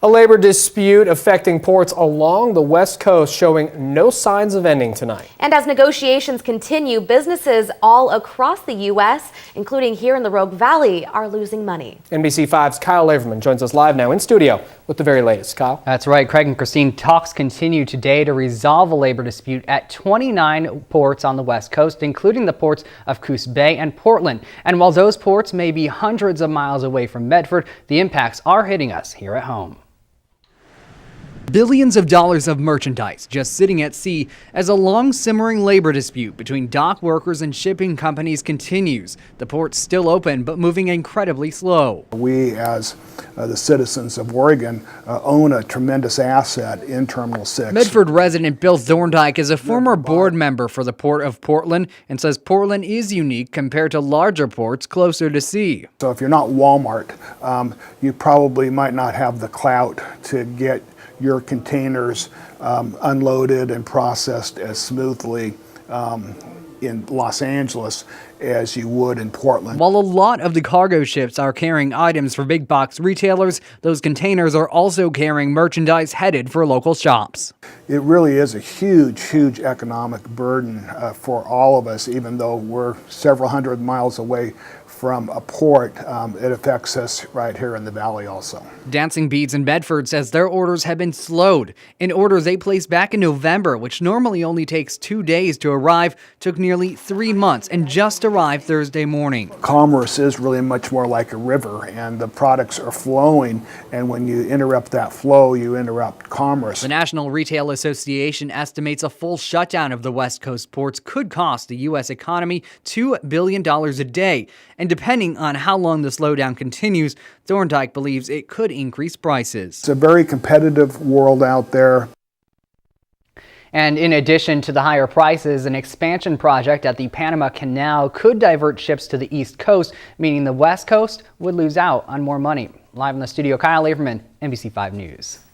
A labor dispute affecting ports along the West Coast showing no signs of ending tonight. And as negotiations continue, businesses all across the U.S., including here in the Rogue Valley, are losing money. NBC5's Kyle Laverman joins us live now in studio with the very latest. Kyle? That's right, Craig and Christine. Talks continue today to resolve a labor dispute at 29 ports on the West Coast, including the ports of Coos Bay and Portland. And while those ports may be hundreds of miles away from Medford, the impacts are hitting us here at home. Billions of dollars of merchandise just sitting at sea as a long simmering labor dispute between dock workers and shipping companies continues. The port's still open, but moving incredibly slow. We, as the citizens of Oregon, own a tremendous asset in Terminal 6. Medford resident Bill Thorndike is a former board member for the Port of Portland and says Portland is unique compared to larger ports closer to sea. So if you're not Walmart, you probably might not have the clout to get your containers unloaded and processed as smoothly in Los Angeles as you would in Portland. While a lot of the cargo ships are carrying items for big box retailers, those containers are also carrying merchandise headed for local shops. It really is a huge economic burden for all of us, even though we're several hundred miles away from a port. It affects us right here in the valley also. Dancing Beads in Bedford says their orders have been slowed. An order they placed back in November, which normally only takes 2 days to arrive, took nearly 3 months and just arrived Thursday morning. Commerce is really much more like a river, and the products are flowing, and when you interrupt that flow, you interrupt commerce. The National Retail Association estimates a full shutdown of the West Coast ports could cost the U.S. economy $2 billion a day. And depending on how long the slowdown continues, Thorndike believes it could increase prices. It's a very competitive world out there. And in addition to the higher prices, an expansion project at the Panama Canal could divert ships to the East Coast, meaning the West Coast would lose out on more money. Live in the studio, Kyle Laverman, NBC5 News.